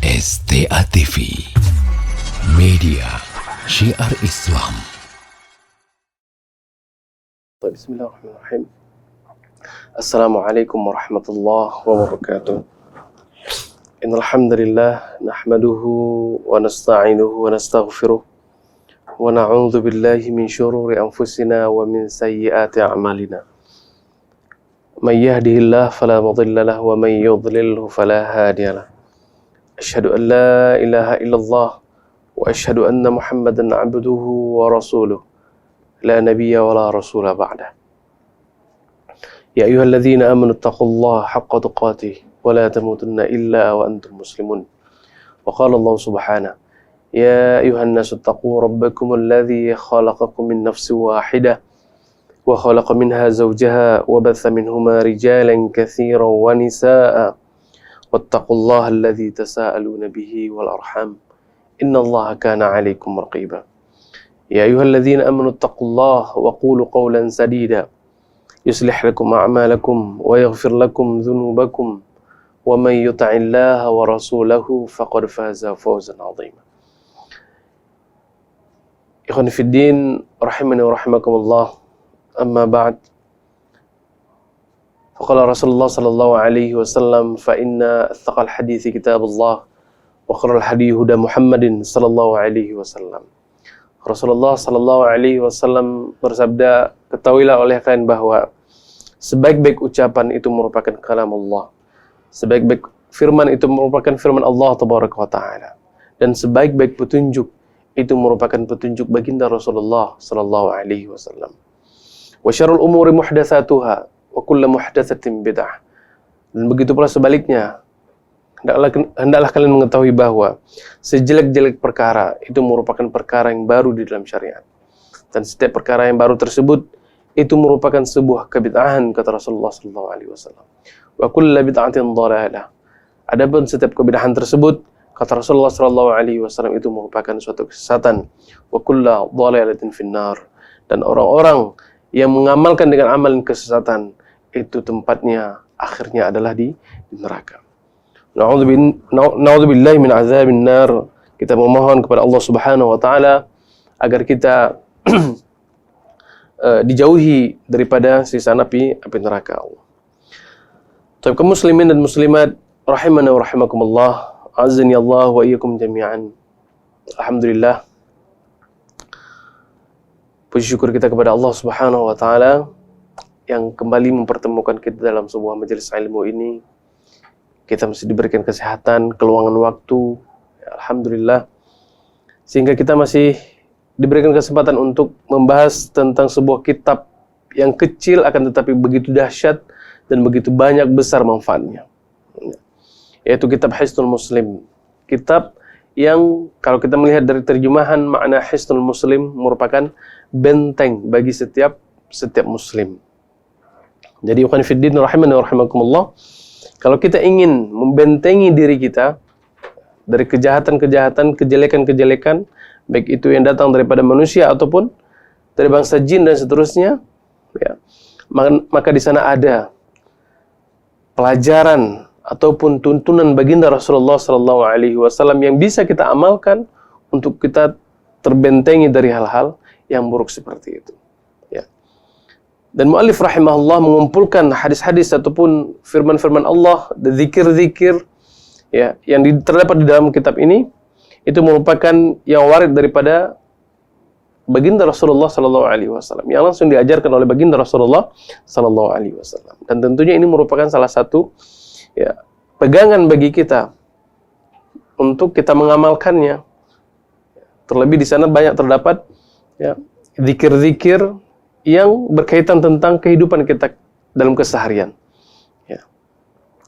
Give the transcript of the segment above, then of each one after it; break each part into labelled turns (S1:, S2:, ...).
S1: STA TV Media Syiar Islam.
S2: Bismillahirrahmanirrahim. Assalamualaikum warahmatullahi wabarakatuh. Innal hamdalillah nahmaduhu wa nasta'inuhu wa nastaghfiruh wa na'udzu billahi min syururi anfusina wa min sayyiati a'malina. May yahdihillahu fala mudilla lahu wa may yudlilhu fala hadiya lahu. Asyhadu an la ilaha illallah wa asyhadu anna Muhammadan 'abduhu wa rasuluh. La nabiyya wa la rasula ba'dah. Ya ayyuhalladzina amanu taqullaha haqqa tuqatih wa la tamutunna illa wa antum muslimun. Wa qala Allah subhanahu, ya ayyuhan nasu taqu rabbakum alladzi khalaqakum min nafsin wahidah wa khalaqa minha zawjaha wa batha minhuma rijalan katsiran wa nisaa'a wattaqullaha alladzi tasaaluna bihi wal arham innallaha kana 'alaikum raqiba. Ya ayyuhalladzina amanu taqullaha wa qulu qawlan sadida yuslih lakum a'malakum wa yaghfir lakum dhunubakum wa may yuti'illaha wa rasulahu faqad faza fawzan 'azima. Ikhwan fid din rahimani wa rahimakumullah, amma ba'd. Faqala Rasulullah sallallahu alaihi wasallam, fa inna athqal hadithi kitabullah wa khairal hadi huda Muhammadin sallallahu alaihi wasallam. Rasulullah sallallahu alaihi wasallam bersabda, ketahuilah oleh kalian bahwa sebaik-baik ucapan itu merupakan kalam Allah. Sebaik-baik firman itu merupakan firman Allah tabaraka wa taala. Dan sebaik-baik petunjuk itu merupakan petunjuk baginda Rasulullah sallallahu alaihi wasallam. Wa syarrul umuri muhdatsatuha wa kullu muhdatsatin bid'ah. Dan begitu pula sebaliknya, hendaklah kalian mengetahui bahwa sejelek-jelek perkara itu merupakan perkara yang baru di dalam syariat. Dan setiap perkara yang baru tersebut itu merupakan sebuah kebid'ahan, kata Rasulullah sallallahu alaihi wasallam. Wa kullu bid'atin dhalalah. Adapun setiap kebid'ahan tersebut, kata Rasulullah sallallahu alaihi wasallam, itu merupakan suatu kesesatan. Wa kullu dhalalatin finnar. Dan orang-orang yang mengamalkan dengan amalan kesesatan itu tempatnya akhirnya adalah di neraka. Na'udzubillahi min azabin nar. Kita memohon kepada Allah Subhanahu wa taala agar kita dijauhi daripada siksa api neraka Allah. Baik, kaum muslimin dan muslimat rahimana wa rahimakumullah, azani Allah wa iyyakum jami'an. Alhamdulillah, puji syukur kita kepada Allah Subhanahu wa taala yang kembali mempertemukan kita dalam sebuah majelis ilmu ini. Kita masih diberikan kesehatan, keluangan waktu, ya, alhamdulillah, sehingga kita masih diberikan kesempatan untuk membahas tentang sebuah kitab yang kecil akan tetapi begitu dahsyat dan begitu banyak besar manfaatnya, yaitu kitab Hisnul Muslim. Kitab yang kalau kita melihat dari terjemahan makna Hisnul Muslim merupakan benteng bagi setiap muslim. Jadi ikhwan fiddin rahimani wa rahimakumullah, kalau kita ingin membentengi diri kita dari kejahatan-kejahatan, kejelekan-kejelekan, baik itu yang datang daripada manusia ataupun dari bangsa jin dan seterusnya, ya, maka di sana ada pelajaran ataupun tuntunan baginda Rasulullah sallallahu alaihi wasallam yang bisa kita amalkan untuk kita terbentengi dari hal-hal yang buruk seperti itu. Ya. Dan muallif rahimahullah mengumpulkan hadis-hadis ataupun firman-firman Allah, zikir-zikir, ya, yang terdapat di dalam kitab ini itu merupakan yang warid daripada baginda Rasulullah sallallahu alaihi wasallam, yang langsung diajarkan oleh baginda Rasulullah sallallahu alaihi wasallam. Dan tentunya ini merupakan salah satu, ya, pegangan bagi kita untuk kita mengamalkannya. Terlebih di sana banyak terdapat, ya, zikir-zikir yang berkaitan tentang kehidupan kita dalam keseharian, ya,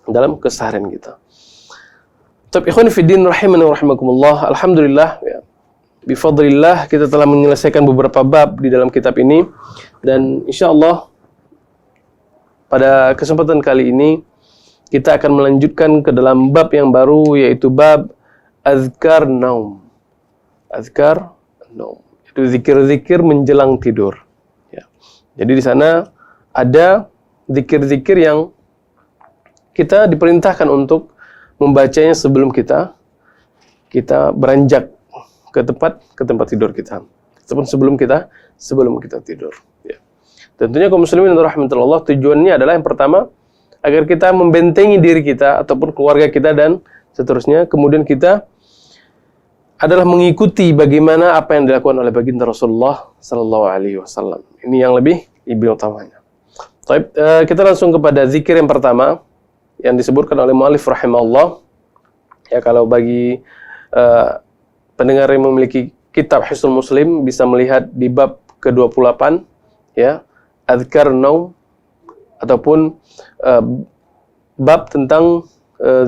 S2: dalam keseharian kita. Tapi ikhwan fiddin rahimani wa rahimakumullah, alhamdulillah, ya, bifadlillah kita telah menyelesaikan beberapa bab di dalam kitab ini, dan insyaallah pada kesempatan kali ini kita akan melanjutkan ke dalam bab yang baru, yaitu bab azkar naum. Azkar naum itu zikir-zikir menjelang tidur. Ya. Jadi di sana ada zikir-zikir yang kita diperintahkan untuk membacanya sebelum kita kita beranjak ke tempat tidur kita. Ataupun sebelum kita tidur. Ya. Tentunya kaum muslimin yang rahmatullah, tujuannya adalah yang pertama agar kita membentengi diri kita ataupun keluarga kita dan seterusnya. Kemudian kita adalah mengikuti bagaimana apa yang dilakukan oleh baginda Rasulullah Sallallahu Alaihi Wasallam. Ini yang lebih utamanya. Baik, kita langsung kepada zikir yang pertama yang disebutkan oleh mu'allif rahimahullah. Ya, kalau bagi pendengar yang memiliki kitab Hisnul Muslim bisa melihat di bab ke-28 ya, Adzkar Naum ataupun bab tentang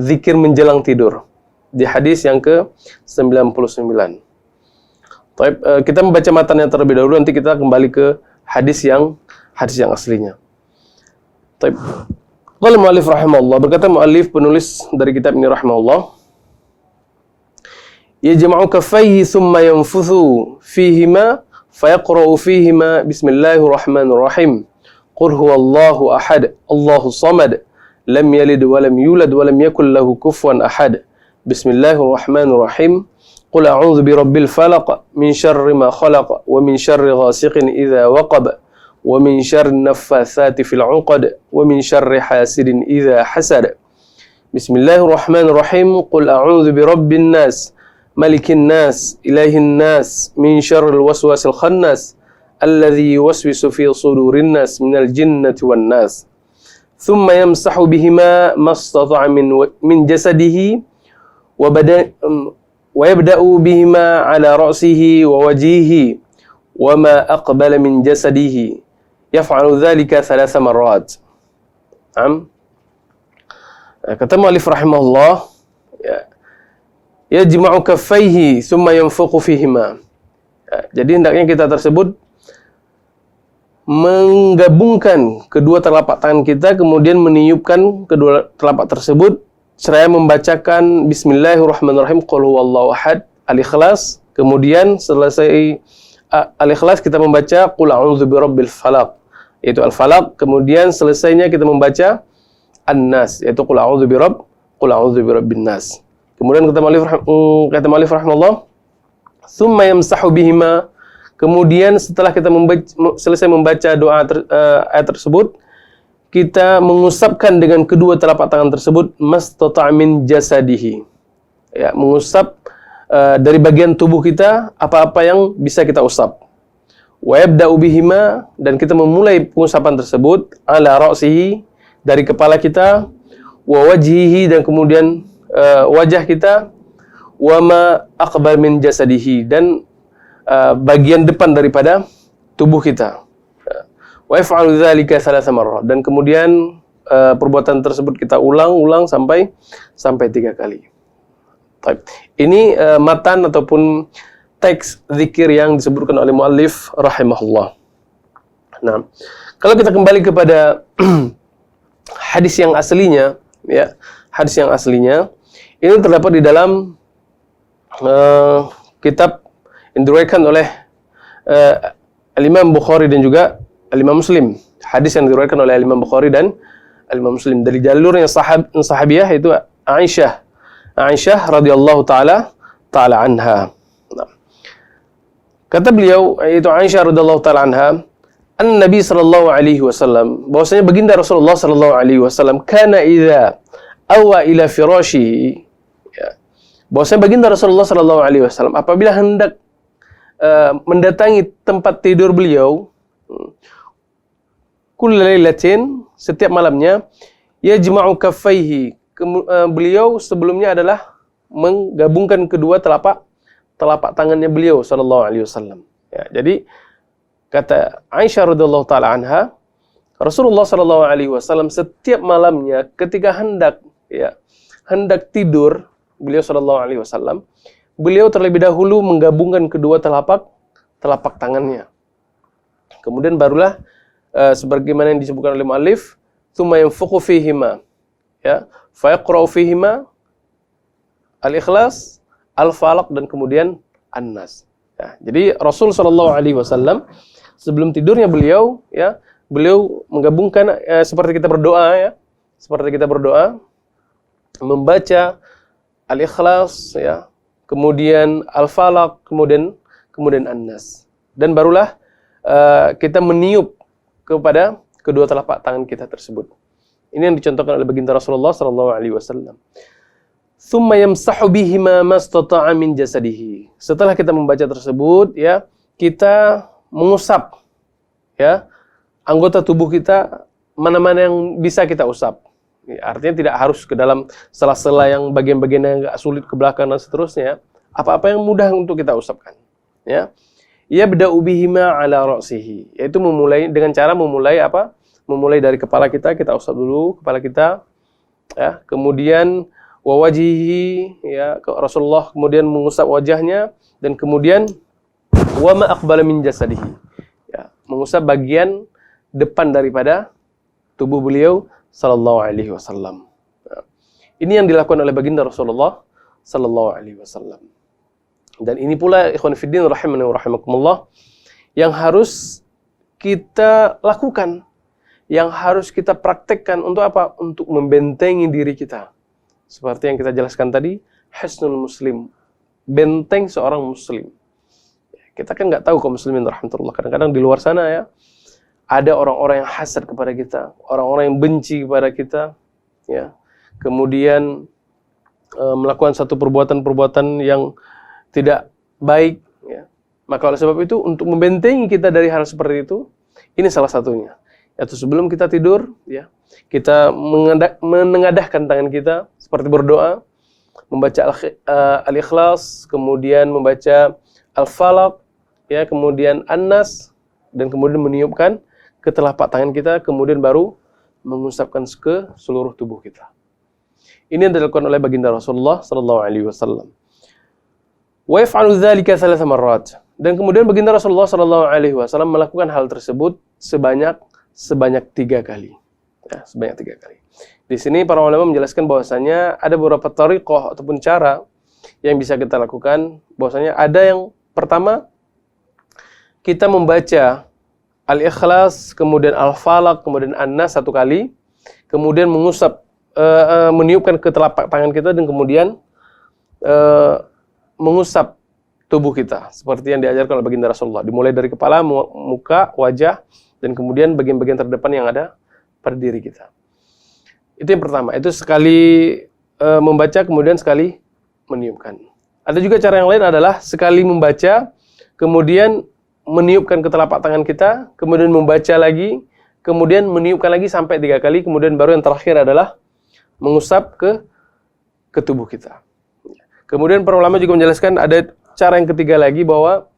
S2: zikir menjelang tidur di hadis yang ke-99. Baik, kita membaca matan yang terlebih dahulu, nanti kita kembali ke hadis yang aslinya. Baik. Qala mu'allif rahimahullah, berkata mu'allif penulis dari kitab ini rahimahullah, yajma'u kaffayhi thumma yanfuthu fihima fayaqra'u fihima bismillahirrahmanirrahim. Qul huwallahu ahad, Allahu samad, lam yalid wa lam yulad wa lam yakul lahu kufuwan ahad. Bismillahirrahmanirrahim. Qul a'udzu birabbil falaq min syarri ma khalaq wa min syarri ghasiqin idza waqab wa min syarri naffatsati fil 'uqad wa min syarri hasidin idza hasad. Bismillahirrahmanirrahim. Qul a'udzu birabbin nas malikin nas ilahin nas min syarril waswasil khannas alladzi yuwaswisu fi sudurin nas minal jinnati wan nas. Thumma yamsahu bihima mastata'a min jasadihi wa yabda'u bihima ala ra'sihi wa wajhihi wa ma aqbala min jasadihi yaf'alu dhalika 3 marrat. Kata mu'allif rahimahullah, yajma'u kaffayhi thumma yanfuqu fihima. Jadi hendaknya kita tersebut menggabungkan kedua telapak tangan kita, kemudian meniupkan kedua telapak tersebut seraya membacakan Bismillahirrahmanirrahim, Qul huwallahu ahad, Al-Ikhlas. Kemudian selesai Al-Ikhlas kita membaca Qul a'udzu birabbil falaq, yaitu Al-Falaq. Kemudian selesainya kita membaca An-Nas, yaitu Qul a'udzu birabbin nas. Kemudian kata mu'allif rahimahullah, tsumma yamsahu bihima. Kemudian setelah kita selesai membaca doa ayat tersebut, kita mengusapkan dengan kedua telapak tangan tersebut mastata' min jasadihi. Ya, mengusap dari bagian tubuh kita apa-apa yang bisa kita usap. Wa yabda'u bihima, dan kita memulai pengusapan tersebut ala ra'sihi, dari kepala kita, wa wajhihi, dan kemudian wajah kita, wa ma aqbal min jasadihi, dan bagian depan daripada tubuh kita. Wa yaf'alu dzalika 3 marrat, dan kemudian perbuatan tersebut kita ulang sampai 3 kali. Baik. Ini matan ataupun teks zikir yang disebutkan oleh muallif rahimahullah. Nah, kalau kita kembali kepada hadis yang aslinya, ya, hadis yang aslinya ini terdapat di dalam kitab yang diriwayatkan oleh Al-Imam Bukhari dan juga Al-Imam Muslim. Hadis yang diriwayatkan oleh Al-Imam Bukhari dan Al-Imam Muslim dari jalur yang sahabiyah, yaitu Aisyah radhiyallahu taala anha. Nah, kata beliau, yaitu Aisyah radhiyallahu taala anha, Nabi sallallahu alaihi wasallam, bahwasanya baginda Rasulullah sallallahu alaihi wasallam, kana idza awa ila firashihi, ya, bahwasanya baginda Rasulullah sallallahu alaihi wasallam apabila hendak mendatangi tempat tidur beliau, kullailatin, setiap malamnya, yajma'u kaffaihi, beliau sebelumnya adalah menggabungkan kedua telapak tangannya beliau sallallahu alaihi wasallam. Ya, jadi kata Aisyah radhiyallahu taala anha, Rasulullah sallallahu alaihi wasallam setiap malamnya ketika hendak tidur, beliau sallallahu alaihi wasallam, beliau terlebih dahulu menggabungkan kedua telapak tangannya. Kemudian barulah sebagaimana yang disebutkan oleh muallif, tsumma yanfukhu fihima, ya, fa yaqra'u fihima Al-Ikhlas, Al-Falaq, dan kemudian An-Nas. Ya, jadi Rasul sallallahu alaihi wasallam sebelum tidurnya beliau menggabungkan seperti kita berdoa, membaca Al-Ikhlas, ya, kemudian Al-Falaq, kemudian An-Nas. Dan barulah kita meniup kepada kedua telapak tangan kita tersebut. Ini yang dicontohkan oleh baginda Rasulullah sallallahu alaihi wasallam. Tsumma yamsahu bihima mastata'a min jasadihi. Setelah kita membaca tersebut, ya, kita mengusap, ya, anggota tubuh kita mana-mana yang bisa kita usap. Ya, artinya tidak harus ke dalam sela-sela yang bagian-bagian yang agak sulit ke belakang dan seterusnya. Apa-apa yang mudah untuk kita usapkan. Ya, yabda'u bihima ala ra'sihi, yaitu memulai dengan cara memulai apa? Memulai dari kepala kita usap dulu kepala kita, ya. Kemudian wawajihi, ya, Rasulullah kemudian mengusap wajahnya, dan kemudian wa ma aqbala min jasadihi, ya, mengusap bagian depan daripada tubuh beliau sallallahu alaihi wasallam. Ini yang dilakukan oleh baginda Rasulullah sallallahu alaihi wasallam. Dan ini pula ikhwan fillah rahimani wa rahimakumullah yang harus kita lakukan, yang harus kita praktekkan untuk apa? Untuk membentengi diri kita. Seperti yang kita jelaskan tadi, hisnul muslim, benteng seorang muslim. Kita kan nggak tahu kaum muslimin rahmatullah. Kadang-kadang di luar sana, ya, ada orang-orang yang hasad kepada kita, orang-orang yang benci kepada kita, ya. Kemudian melakukan satu perbuatan-perbuatan yang tidak baik, ya. Maka oleh sebab itu, untuk membentengi kita dari hal seperti itu, ini salah satunya. Yaitu sebelum kita tidur, ya, kita menengadahkan tangan kita seperti berdoa, membaca Al-Ikhlas, kemudian membaca Al-Falaq, ya, kemudian An-Nas, dan kemudian meniupkan ke telapak tangan kita, kemudian baru mengusapkan ke seluruh tubuh kita. Ini yang dilakukan oleh baginda Rasulullah sallallahu alaihi wasallam. Wa yaf'alu dzalika thalatha marrat. Dan kemudian baginda Rasulullah sallallahu alaihi wasallam melakukan hal tersebut sebanyak 3 kali. Ya, sebanyak 3 kali. Di sini para ulama menjelaskan bahwasanya ada beberapa thariqah ataupun cara yang bisa kita lakukan. Bahwasanya ada yang pertama, kita membaca Al-Ikhlas, kemudian Al-Falaq, kemudian An-Nas 1 kali, kemudian mengusap, meniupkan ke telapak tangan kita, dan kemudian mengusap tubuh kita seperti yang diajarkan oleh baginda Rasulullah, dimulai dari kepala, muka, wajah, dan kemudian bagian-bagian terdepan yang ada pada diri kita. Itu yang pertama, itu sekali membaca, kemudian sekali meniupkan. Ada juga cara yang lain adalah sekali membaca, kemudian meniupkan ke telapak tangan kita, kemudian membaca lagi, kemudian meniupkan lagi sampai 3 kali, kemudian baru yang terakhir adalah mengusap ke tubuh kita. Kemudian para ulama juga menjelaskan ada cara yang ketiga lagi, bahwa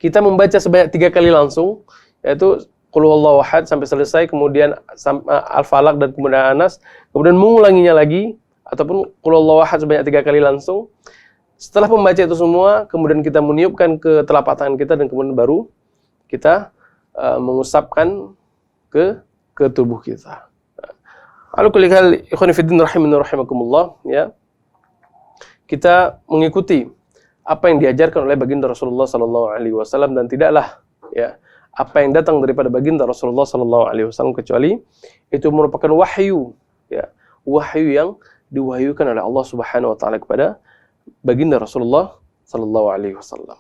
S2: kita membaca sebanyak 3 kali langsung, yaitu Qul huwallahu ahad sampai selesai, kemudian Al-Falaq dan kemudian An-Nas, kemudian mengulanginya lagi, ataupun Qul huwallahu ahad sebanyak 3 kali langsung. Setelah membaca itu semua, kemudian kita meniupkan ke telapak tangan kita, dan kemudian baru kita mengusapkan ke tubuh kita. Ala kulli hal, ikhwan fillah rahimani wa rahimakumullah, ya. Kita mengikuti apa yang diajarkan oleh baginda Rasulullah sallallahu alaihi wasallam, dan tidaklah, ya, apa yang datang daripada baginda Rasulullah sallallahu alaihi wasallam kecuali itu merupakan wahyu, ya, wahyu yang diwahyukan oleh Allah Subhanahu wa taala kepada baginda Rasulullah sallallahu alaihi wasallam.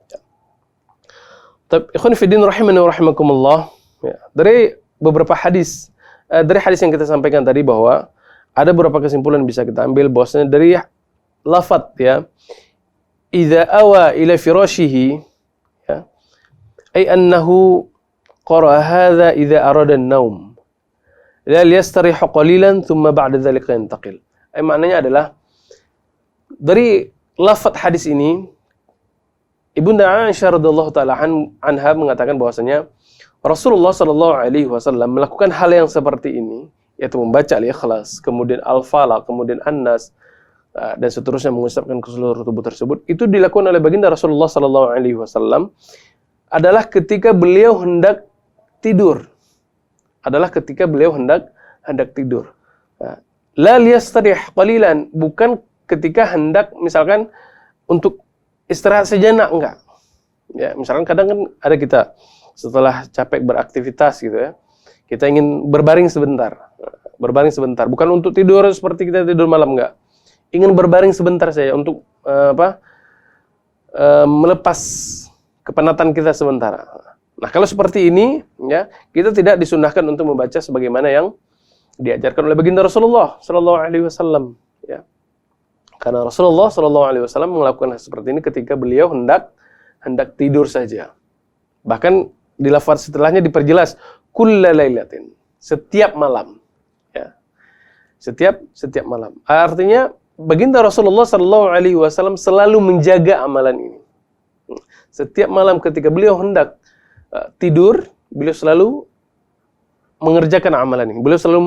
S2: Ya. Ikhwan fillah rahimani wa rahimakumullah, ya. Dari beberapa hadis, dari hadis yang kita sampaikan tadi, bahwa ada beberapa kesimpulan bisa kita ambil bahwasanya dari lafaz, ya, idza awa ila firashihi, ya, ay annahu qara hadza idza arada an-naum la yastarih qalilan thumma ba'da dzalika yantaqil. Maknanya adalah dari lafaz hadis ini, Ibunda Aisyah radhiyallahu taala anha mengatakan bahwasanya Rasulullah sallallahu alaihi wasallam melakukan hal yang seperti ini, yaitu membaca Al-Ikhlas, kemudian Al-Falaq, kemudian An-Nas, dan seterusnya, mengusapkan ke seluruh tubuh tersebut. Itu dilakukan oleh baginda Rasulullah sallallahu alaihi wasallam adalah ketika beliau hendak tidur. Hendak tidur. La liyastarih qalilan, bukan ketika hendak misalkan untuk istirahat sejenak, enggak. Ya, misalkan kadang kan ada kita setelah capek beraktivitas gitu, ya. Kita ingin berbaring sebentar. Bukan untuk tidur seperti kita tidur malam, enggak. Ingin berbaring sebentar saja untuk melepas kepenatan kita sementara. Nah, kalau seperti ini, ya, kita tidak disunnahkan untuk membaca sebagaimana yang diajarkan oleh baginda Rasulullah Sallallahu Alaihi Wasallam. Ya, karena Rasulullah Sallallahu Alaihi Wasallam melakukan hal seperti ini ketika beliau hendak tidur saja. Bahkan di lafaz setelahnya diperjelas kulla lailatin, setiap malam. Ya, setiap malam. Artinya baginda Rasulullah Sallallahu Alaihi Wasallam selalu menjaga amalan ini. Setiap malam ketika beliau hendak tidur, beliau selalu mengerjakan amalan ini. Beliau selalu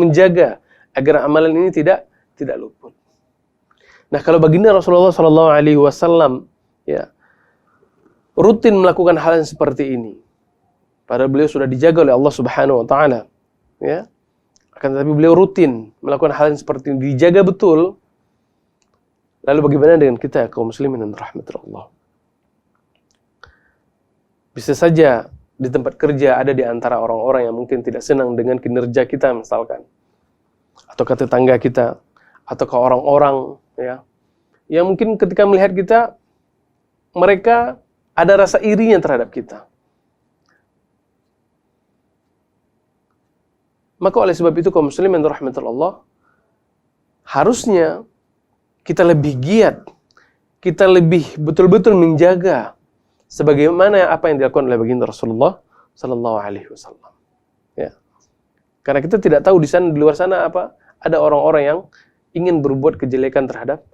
S2: menjaga agar amalan ini tidak luput. Nah, kalau baginda Rasulullah Sallallahu Alaihi Wasallam ya rutin melakukan hal yang seperti ini, padahal beliau sudah dijaga oleh Allah Subhanahu Wa Taala, ya, akan tetapi beliau rutin melakukan hal yang seperti ini, dijaga betul. Lalu bagaimana dengan kita kaum muslimin dan rahmatillah Allah? Bisa saja di tempat kerja ada di antara orang-orang yang mungkin tidak senang dengan kinerja kita misalkan, atau ke tetangga kita, atau ke orang-orang ya, yang mungkin ketika melihat kita, mereka ada rasa irinya terhadap kita. Maka oleh sebab itu kaum muslimin dan rahmatillah Allah, harusnya kita lebih giat, kita lebih betul-betul menjaga sebagaimana apa yang dilakukan oleh baginda Rasulullah Sallallahu Alaihi Wasallam. Ya, karena kita tidak tahu di luar sana apa ada orang-orang yang ingin berbuat kejelekan terhadap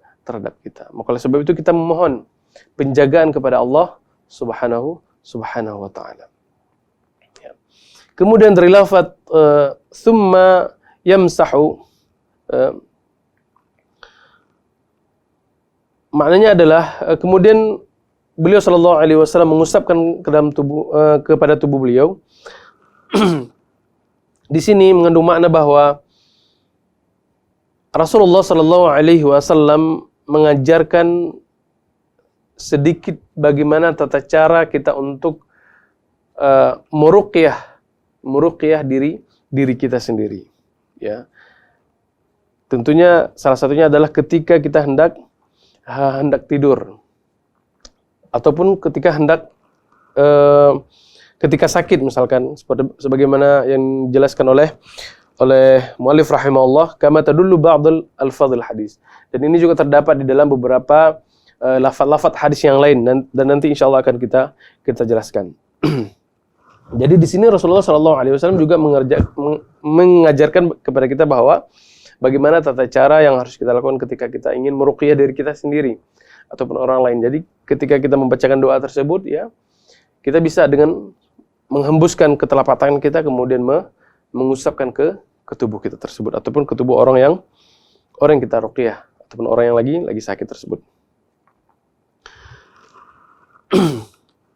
S2: kita. Maka oleh sebab itu kita memohon penjagaan kepada Allah Subhanahu Wa Taala. Ya. Kemudian dari lafaz summa yamsahu, maknanya adalah kemudian beliau Sallallahu Alaihi Wasallam mengusapkan ke dalam tubuh kepada tubuh beliau. Di sini mengandung makna bahwa Rasulullah Sallallahu Alaihi Wasallam mengajarkan sedikit bagaimana tata cara kita untuk meruqyah diri kita sendiri. Ya, tentunya salah satunya adalah ketika kita hendak tidur, ataupun ketika ketika sakit misalkan, sebagaimana yang dijelaskan oleh muallif rahimahullah, kama tadullu ba'd al-fadhil hadis. Dan ini juga terdapat di dalam beberapa lafaz hadis yang lain, dan nanti insyaallah akan kita jelaskan. Jadi di sini Rasulullah Sallallahu Alaihi Wasallam juga mengajarkan kepada kita bahwa bagaimana tata cara yang harus kita lakukan ketika kita ingin meruqyah diri kita sendiri ataupun orang lain. Jadi ketika kita membacakan doa tersebut, ya, kita bisa dengan menghembuskan ke telapak tangan kita, kemudian mengusapkan ke tubuh kita tersebut, ataupun ke tubuh orang yang kita ruqyah, ataupun orang yang lagi sakit tersebut.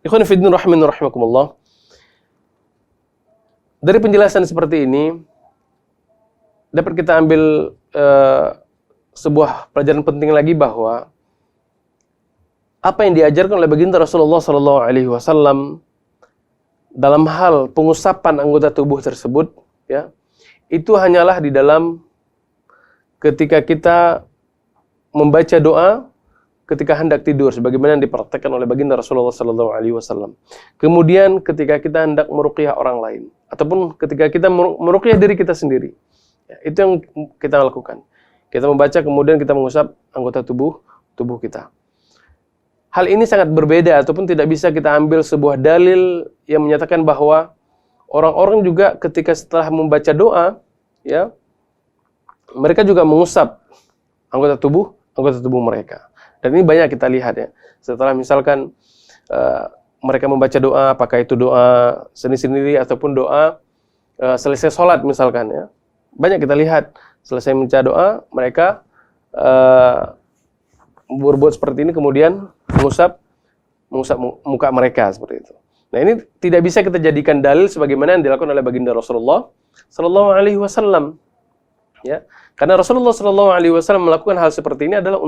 S2: Ikhwan fillah rahimani rahimakumullah. Dari penjelasan seperti ini dapat kita ambil sebuah pelajaran penting lagi, bahwa apa yang diajarkan oleh baginda Rasulullah Sallallahu Alaihi Wasallam dalam hal pengusapan anggota tubuh tersebut, ya, itu hanyalah di dalam ketika kita membaca doa ketika hendak tidur, sebagaimana yang dipraktekkan oleh baginda Rasulullah Sallallahu Alaihi Wasallam. Kemudian ketika kita hendak meruqyah orang lain, ataupun ketika kita meruqyah diri kita sendiri, ya, itu yang kita lakukan. Kita membaca, kemudian kita mengusap anggota tubuh kita. Hal ini sangat berbeda, ataupun tidak bisa kita ambil sebuah dalil yang menyatakan bahwa orang-orang juga ketika setelah membaca doa, ya, mereka juga mengusap anggota tubuh mereka. Dan ini banyak kita lihat, ya. Setelah misalkan mereka membaca doa, apakah itu doa sendiri ataupun doa selesai sholat misalkan, ya. Banyak kita lihat selesai membaca doa, mereka berbuat seperti ini, kemudian mengusap muka mereka seperti itu. Nah, ini tidak bisa kita jadikan dalil sebagaimana yang dilakukan oleh baginda Rasulullah Sallallahu Alaihi Wasallam. Ya, karena Rasulullah Sallallahu Alaihi Wasallam melakukan hal seperti ini adalah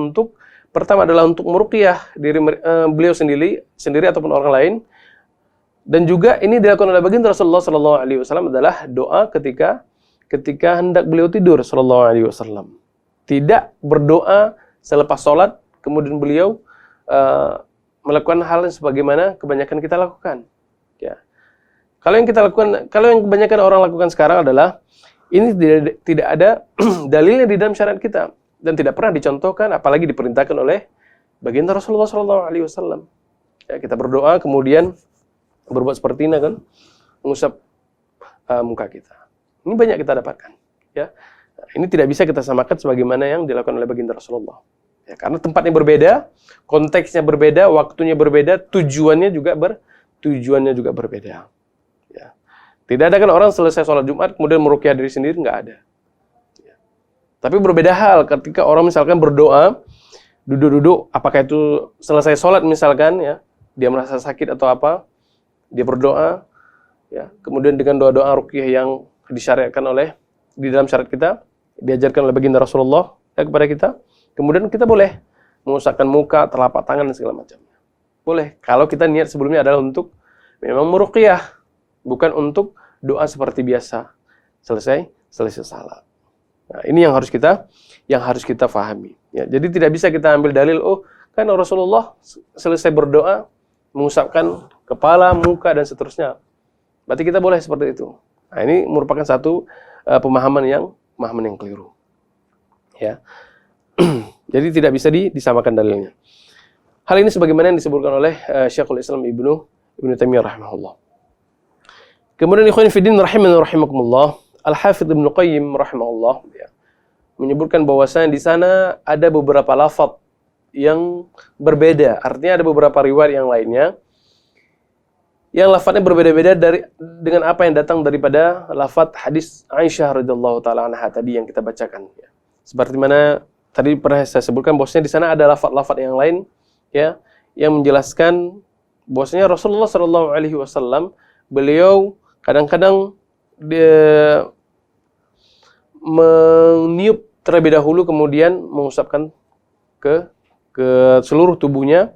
S2: pertama adalah untuk meruqyah diri beliau sendiri ataupun orang lain, dan juga ini dilakukan oleh baginda Rasulullah Sallallahu Alaihi Wasallam adalah doa ketika hendak beliau tidur Sallallahu Alaihi Wasallam. Tidak berdoa selepas sholat kemudian beliau melakukan hal yang sebagaimana kebanyakan kita lakukan. Ya. Kalau yang kebanyakan orang lakukan sekarang adalah ini tidak ada dalilnya di dalam syariat kita dan tidak pernah dicontohkan, apalagi diperintahkan oleh baginda Rasulullah SAW. Ya, kita berdoa kemudian berbuat seperti ini kan, mengusap muka kita. Ini banyak kita dapatkan. Ya, ini tidak bisa kita samakan sebagaimana yang dilakukan oleh baginda Rasulullah. Ya, karena tempatnya berbeda, konteksnya berbeda, waktunya berbeda, tujuannya juga berbeda. Ya. Tidak ada kan orang selesai sholat Jumat kemudian meruqyah diri sendiri, nggak ada. Ya. Tapi berbeda hal ketika orang misalkan berdoa, duduk-duduk, apakah itu selesai sholat misalkan, ya, dia merasa sakit atau apa, dia berdoa, ya, kemudian dengan doa-doa ruqyah yang disyariatkan di dalam syariat kita, diajarkan oleh baginda Rasulullah kepada kita, kemudian kita boleh mengusapkan muka, telapak tangan dan segala macamnya. Boleh, kalau kita niat sebelumnya adalah untuk memang meruqyah, bukan untuk doa seperti biasa selesai salat. Nah, ini yang harus kita pahami. Ya, jadi tidak bisa kita ambil dalil, oh kan Rasulullah selesai berdoa mengusapkan kepala, muka dan seterusnya. Berarti kita boleh seperti itu. Nah, ini merupakan satu pemahaman yang keliru. Ya. Jadi tidak bisa disamakan dalilnya. Hal ini sebagaimana yang disebutkan oleh Syekhul Islam Ibnu Taimiyah rahimahullah. Kemudian ikhwan fillah rahimani rahimakumullah, Al-Hafidz Ibnu Qayyim rahimahullah, ya, menyebutkan bahwasanya di sana ada beberapa lafaz yang berbeda. Artinya ada beberapa riwayat yang lainnya yang lafadznya berbeda-beda dengan apa yang datang daripada lafadz hadis Aisyah radhiyallahu taala anha tadi yang kita bacakan, ya. Seperti mana tadi pernah saya sebutkan bahwasanya di sana ada lafadz-lafadz yang lain, ya, yang menjelaskan bahwasanya Rasulullah sallallahu alaihi wasallam beliau kadang-kadang dia meniup terlebih dahulu kemudian mengusapkan ke seluruh tubuhnya,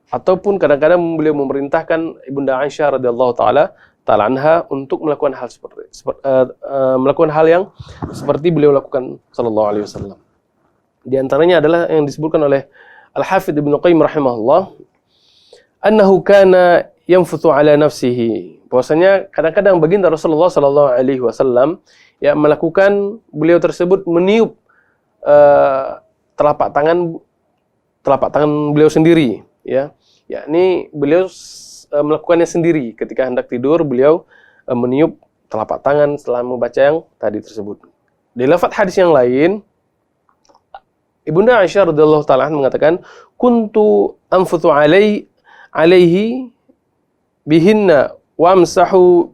S2: ataupun kadang-kadang beliau memerintahkan Ibunda Aisyah radhiyallahu taala anha untuk melakukan hal yang seperti beliau lakukan sallallahu alaihi wasallam. Di antaranya adalah yang disebutkan oleh Al-Hafidz Ibnu Qayyim rahimahullah, annahu kana yanfuthu ala nafsihi. Bahwasanya kadang-kadang baginda Rasulullah sallallahu alaihi wasallam ya melakukan, beliau tersebut meniup telapak tangan beliau sendiri, ya. Yakni beliau melakukannya sendiri ketika hendak tidur, beliau meniup telapak tangan setelah membaca yang tadi tersebut. Di lafaz hadis yang lain, Ibunda Aisyah radhiyallahu taala mengatakan, kuntu anfuthu alaihi bihinna wa amsahu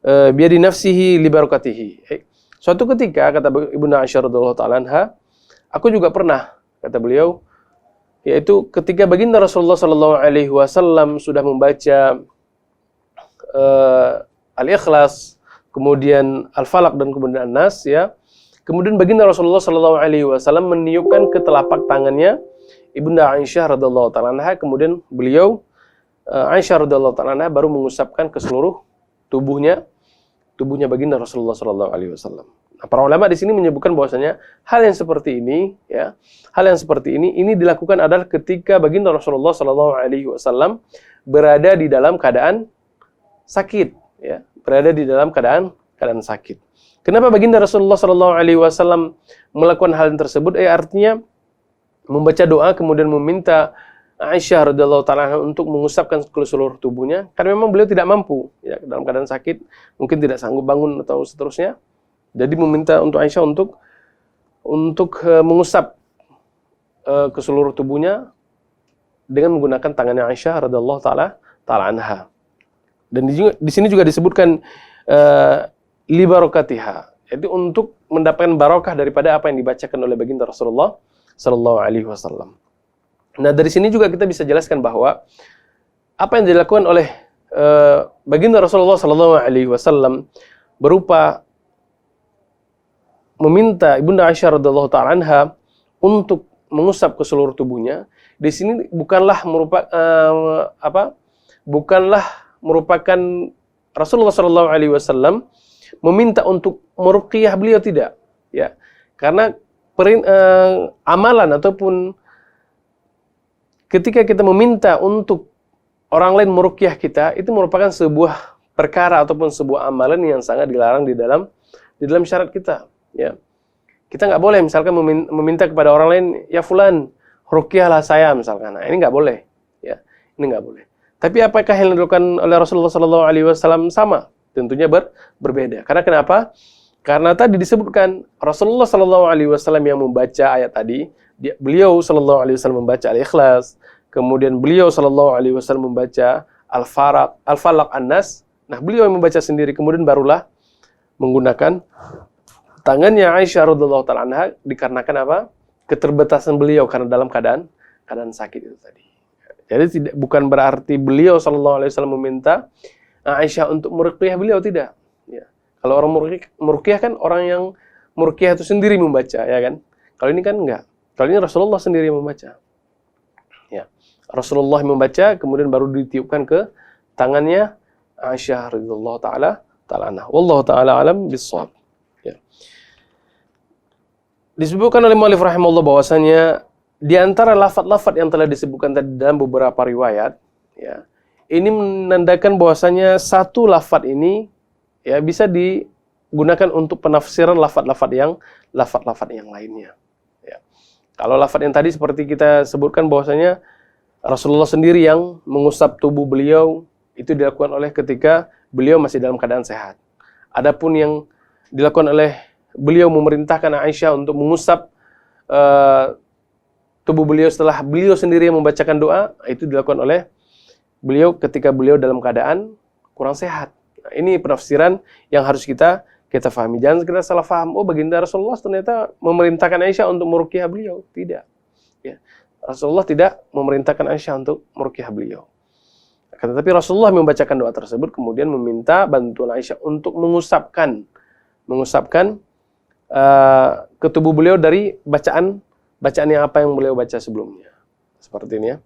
S2: biyadi nafsihi li barakatihi. Suatu ketika, kata Ibunda Aisyah radhiyallahu taala anha, aku juga pernah, kata beliau, yaitu ketika baginda Rasulullah sallallahu alaihi wasallam sudah membaca Al-Ikhlas, kemudian Al-Falaq dan kemudian An-Nas, ya. Kemudian baginda Rasulullah sallallahu alaihi wasallam meniupkan ke telapak tangannya Ibunda Aisyah radhiyallahu taala anha, kemudian beliau Aisyah radhiyallahu taala anha baru mengusapkan ke seluruh tubuhnya baginda Rasulullah sallallahu alaihi wasallam. Nah, para ulama di sini menyebutkan bahwasanya hal yang seperti ini, ya, ini dilakukan adalah ketika baginda Rasulullah sallallahu alaihi wasallam berada di dalam keadaan sakit, ya, sakit. Kenapa baginda Rasulullah sallallahu alaihi wasallam melakukan hal tersebut? Artinya membaca doa kemudian meminta Aisyah radhiyallahu taala untuk mengusapkan ke seluruh tubuhnya, karena memang beliau tidak mampu, ya, dalam keadaan sakit, mungkin tidak sanggup bangun atau seterusnya. Jadi meminta untuk Aisyah untuk mengusap ke seluruh tubuhnya dengan menggunakan tangannya Aisyah radhiyallahu taala anha. Dan di sini juga disebutkan li barakatiha, yaitu untuk mendapatkan barokah daripada apa yang dibacakan oleh baginda Rasulullah sallallahu alaihi wasallam. Nah, dari sini juga kita bisa jelaskan bahwa apa yang dilakukan oleh baginda Rasulullah sallallahu alaihi wasallam berupa meminta Ibunda Aisyah radhiyallahu taala anha untuk mengusap ke seluruh tubuhnya, di sini bukanlah merupakan Rasulullah sallallahu alaihi wasallam meminta untuk meruqyah beliau, tidak, ya. Karena amalan ataupun ketika kita meminta untuk orang lain meruqyah kita, itu merupakan sebuah perkara ataupun sebuah amalan yang sangat dilarang di dalam syariat kita. Ya. Kita nggak boleh misalkan meminta kepada orang lain, ya fulan, ruqyahlah saya misalkan. Nah, ini nggak boleh. Ya, ini nggak boleh. Tapi apakah yang dilakukan oleh Rasulullah SAW sama? Tentunya berbeda. Karena kenapa? Karena tadi disebutkan Rasulullah SAW yang membaca ayat tadi, beliau SAW membaca Al-Ikhlas, kemudian beliau SAW membaca Al-Falaq, An-Nas. Nah, beliau yang membaca sendiri, kemudian barulah menggunakan tangannya Aisyah radhiyallahu ta'ala anha dikarenakan apa? Keterbatasan beliau karena dalam keadaan sakit itu tadi. Jadi bukan berarti beliau SAW meminta Aisyah untuk meruqyah beliau, tidak. Ya. Kalau orang meruqyah kan orang yang meruqyah itu sendiri membaca, ya kan? Kalau ini kan enggak. Kalau ini Rasulullah sendiri yang membaca. Ya. Rasulullah membaca, kemudian baru ditiupkan ke tangannya Aisyah radhiyallahu ta'ala anha. Wallahu ta'ala alam bis-shawab. Ya. Disebutkan oleh mu'allif rahimahullah bahwasanya di antara lafaz-lafaz yang telah disebutkan tadi dalam beberapa riwayat, ya, ini menandakan bahwasanya satu lafaz ini ya bisa digunakan untuk penafsiran lafaz-lafaz yang lainnya. Ya. Kalau lafaz yang tadi seperti kita sebutkan bahwasanya Rasulullah sendiri yang mengusap tubuh beliau, itu dilakukan oleh ketika beliau masih dalam keadaan sehat. Adapun yang dilakukan oleh beliau memerintahkan Aisyah untuk mengusap tubuh beliau setelah beliau sendiri yang membacakan doa, itu dilakukan oleh beliau ketika beliau dalam keadaan kurang sehat. Nah, ini penafsiran yang harus kita fahami. Jangan kita salah faham, oh baginda Rasulullah ternyata memerintahkan Aisyah untuk meruqyah beliau. Tidak. Ya. Rasulullah tidak memerintahkan Aisyah untuk meruqyah beliau. Tetapi Rasulullah membacakan doa tersebut, kemudian meminta bantuan Aisyah untuk mengusapkan ke tubuh beliau dari bacaan yang apa yang beliau baca sebelumnya. Seperti ini ya.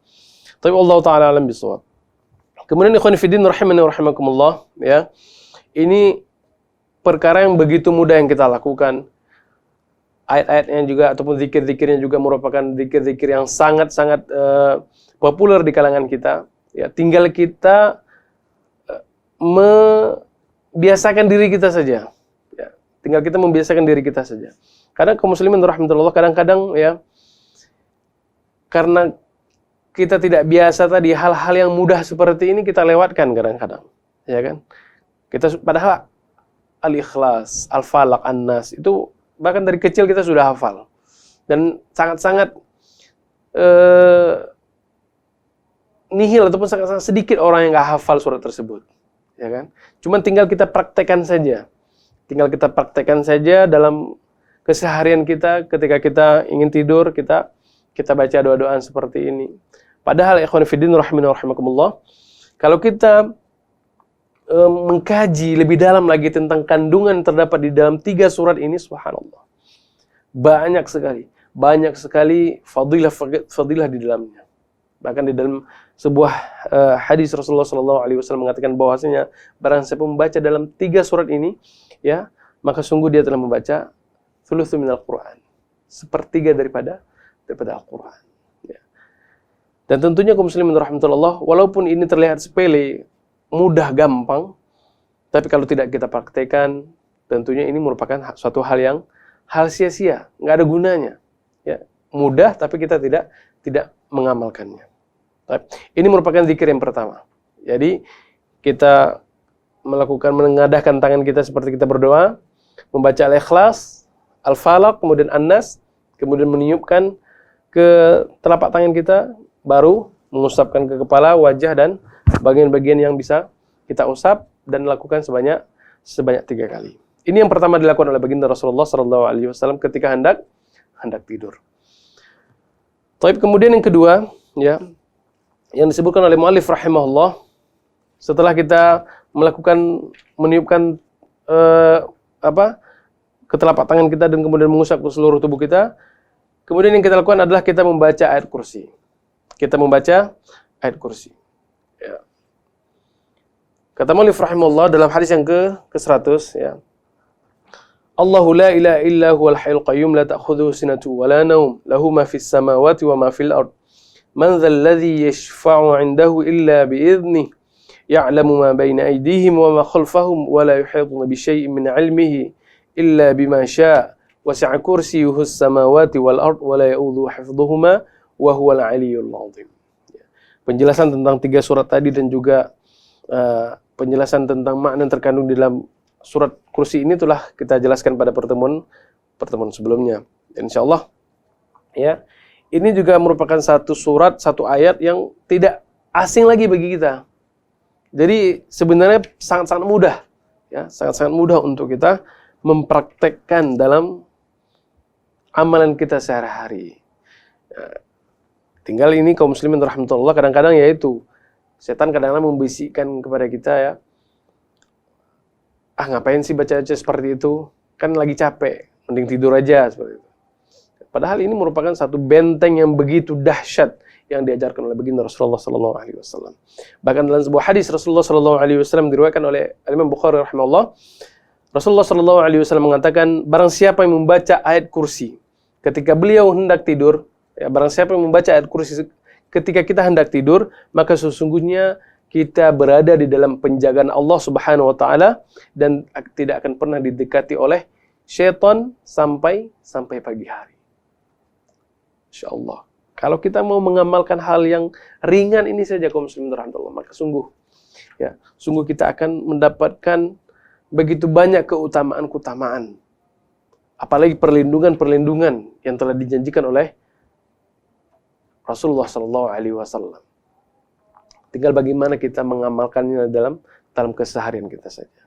S2: Tapi Allah Ta'ala alam bisawab. Kemudian ikhwan fillah rahimani wa rahimakumullah, ya. Ini perkara yang begitu mudah yang kita lakukan. Ayat-ayatnya juga ataupun zikir-zikirnya juga merupakan zikir-zikir yang sangat-sangat populer di kalangan kita. Ya, tinggal kita membiasakan diri kita saja. Ya, tinggal kita membiasakan diri kita saja. Kadang kaum muslimin rahmatullah kadang-kadang ya karena kita tidak biasa tadi hal-hal yang mudah seperti ini kita lewatkan kadang-kadang, ya kan? Kita padahal Al-Ikhlas, Al-Falaq, An-Nas itu bahkan dari kecil kita sudah hafal dan sangat-sangat nihil ataupun sangat-sangat sedikit orang yang nggak hafal surat tersebut, ya kan? Cuman tinggal kita praktekkan saja, dalam keseharian kita ketika kita ingin tidur kita baca doa-doaan seperti ini. Padahal ikhwan fillah rahimani wa rahimakumullah, kalau kita mengkaji lebih dalam lagi tentang kandungan terdapat di dalam 3 surat ini, subhanallah, banyak sekali fadilah di dalamnya. Bahkan di dalam sebuah hadis Rasulullah SAW mengatakan bahwasanya barang siapa membaca dalam 3 surat ini, ya, maka sungguh dia telah membaca thulutsu minal Qur'an, 1/3 daripada Al-Qur'an. Ya. Dan tentunya kaum muslimin rahmatullah, walaupun ini terlihat sepele, mudah, gampang, tapi kalau tidak kita praktekkan, tentunya ini merupakan suatu hal sia-sia, nggak ada gunanya. Ya, mudah tapi kita tidak mengamalkannya. Ini merupakan zikir yang pertama. Jadi kita menengadahkan tangan kita seperti kita berdoa, membaca Al-Ikhlas, Al-Falaq, kemudian An-Nas, kemudian meniupkan ke telapak tangan kita, baru mengusapkan ke kepala, wajah, dan bagian-bagian yang bisa kita usap, dan lakukan sebanyak 3 kali. Ini yang pertama dilakukan oleh baginda Rasulullah SAW ketika hendak tidur. Kemudian yang kedua, ya, yang disebutkan oleh mu'allif rahimahullah, setelah kita meniupkan ke telapak tangan kita dan kemudian mengusap ke seluruh tubuh kita, kemudian yang kita lakukan adalah kita membaca ayat kursi. Ya. Kata mu'allif rahimahullah dalam hadis yang ke-100, ya. Allahu la ilaha illa huwal hayyul qayyum la ta'khudhuhu sinatun wa la nawm lahu ma fis samawati wa ma fil ard Man dzal ladzi yashfa'u 'indahu illa bi'idznihi ya'lamu ma baina aydihim wa ma khalfahum wa la yuhituna bi syai'in min 'ilmihi illa bima syaa' wasi'a kursiyyuhu as-samawati wal ard wa la ya'udzuhu hifdhuhuma wa huwal 'aliyyul 'azim. Penjelasan tentang 3 surat tadi dan juga penjelasan tentang makna yang terkandung di dalam surat kursi ini telah kita jelaskan pada pertemuan sebelumnya. Dan insyaallah ya, ini juga merupakan satu surat, satu ayat yang tidak asing lagi bagi kita. Jadi sebenarnya sangat-sangat mudah ya, sangat-sangat mudah untuk kita mempraktekkan dalam amalan kita sehari-hari. Tinggal ini kaum muslimin rahmatullah, kadang-kadang yaitu setan kadang-kadang membisikkan kepada kita ya, ngapain sih baca-baca seperti itu, kan lagi capek, mending tidur aja seperti itu. Padahal ini merupakan satu benteng yang begitu dahsyat yang diajarkan oleh baginda Rasulullah sallallahu alaihi wasallam. Bahkan dalam sebuah hadis Rasulullah sallallahu alaihi wasallam diriwayatkan oleh Imam Bukhari rahimahullah, Rasulullah sallallahu alaihi wasallam mengatakan, barang siapa yang membaca ayat kursi ketika beliau hendak tidur, ya, barang siapa yang membaca ayat kursi ketika kita hendak tidur, maka sesungguhnya kita berada di dalam penjagaan Allah Subhanahu wa taala dan tidak akan pernah didekati oleh syaitan sampai pagi hari. Insyaallah. Kalau kita mau mengamalkan hal yang ringan ini saja kaum muslimin rahmatullah, maka sungguh kita akan mendapatkan begitu banyak keutamaan-keutamaan. Apalagi perlindungan-perlindungan yang telah dijanjikan oleh Rasulullah sallallahu alaihi wasallam. Tinggal bagaimana kita mengamalkannya dalam keseharian kita saja.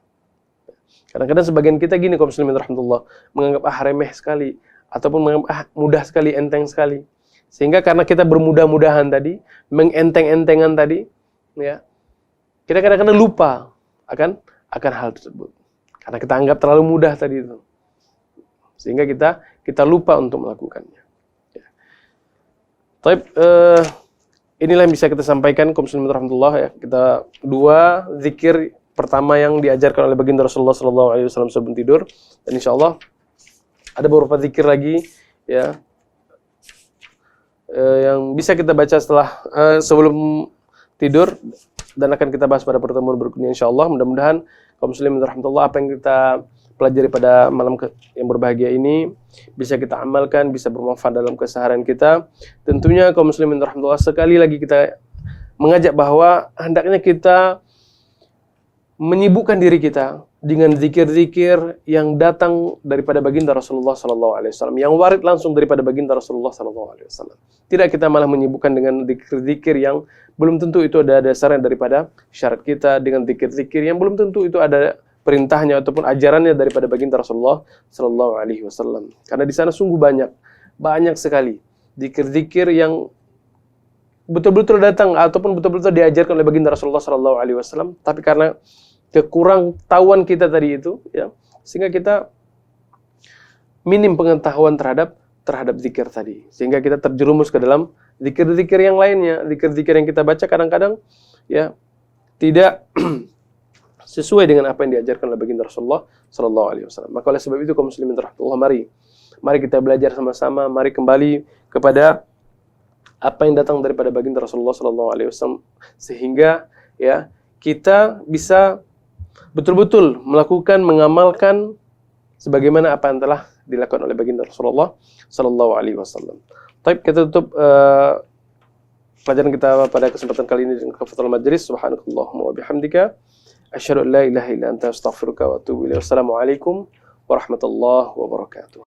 S2: Kadang-kadang sebagian kita gini kaum muslimin rahmatullah, menganggap remeh sekali ataupun menganggap mudah sekali, enteng sekali. Sehingga karena kita bermudah-mudahan tadi, mengenteng-entengan tadi, ya, kita kadang-kadang lupa akan hal tersebut. Karena kita anggap terlalu mudah tadi itu. Sehingga kita lupa untuk melakukannya. Ya. Taib, inilah yang bisa kita sampaikan kaum muslimin rahmatullah ya. Kita 2 zikir pertama yang diajarkan oleh baginda Rasulullah sallallahu alaihi wasallam sebelum tidur, dan insyaallah ada beberapa zikir lagi ya yang bisa kita baca sebelum tidur dan akan kita bahas pada pertemuan berikutnya insyaallah. Mudah-mudahan kaum muslimin rahmatullah apa yang kita pelajari pada malam yang berbahagia ini bisa kita amalkan, bisa bermanfaat dalam keseharian kita. Tentunya kaum muslimin rahmatullah, sekali lagi kita mengajak bahwa hendaknya kita menyibukkan diri kita dengan zikir-zikir yang datang daripada baginda Rasulullah sallallahu alaihi wasallam, yang warid langsung daripada baginda Rasulullah sallallahu alaihi wasallam. Tidak kita malah menyibukkan dengan zikir-zikir yang belum tentu itu ada dasarnya daripada syariat kita, dengan zikir-zikir yang belum tentu itu ada perintahnya ataupun ajarannya daripada baginda Rasulullah sallallahu alaihi wasallam. Karena di sana sungguh banyak sekali zikir-zikir yang betul-betul datang ataupun betul-betul diajarkan oleh baginda Rasulullah sallallahu alaihi wasallam, tapi karena kekurang tahuan kita tadi itu ya, sehingga kita minim pengetahuan terhadap zikir tadi, sehingga kita terjerumus ke dalam zikir-zikir yang lainnya. Zikir-zikir yang kita baca kadang-kadang ya tidak sesuai dengan apa yang diajarkan oleh baginda Rasulullah sallallahu alaihi wasallam. Maka oleh sebab itu kaum muslimin rahmatullah, mari kita belajar sama-sama, mari kembali kepada apa yang datang daripada baginda Rasulullah sallallahu alaihi wasallam, sehingga ya kita bisa betul-betul melakukan, mengamalkan sebagaimana apa yang telah dilakukan oleh baginda Rasulullah sallallahu alaihi wasallam. Baik, kita tutup pelajaran kita pada kesempatan kali ini dengan kafatul majlis. Subhanakallahumma wa bihamdika asyhadu an la ilaha illa anta astaghfiruka wa atubu ilaik. Wassalamualaikum warahmatullahi wabarakatuh.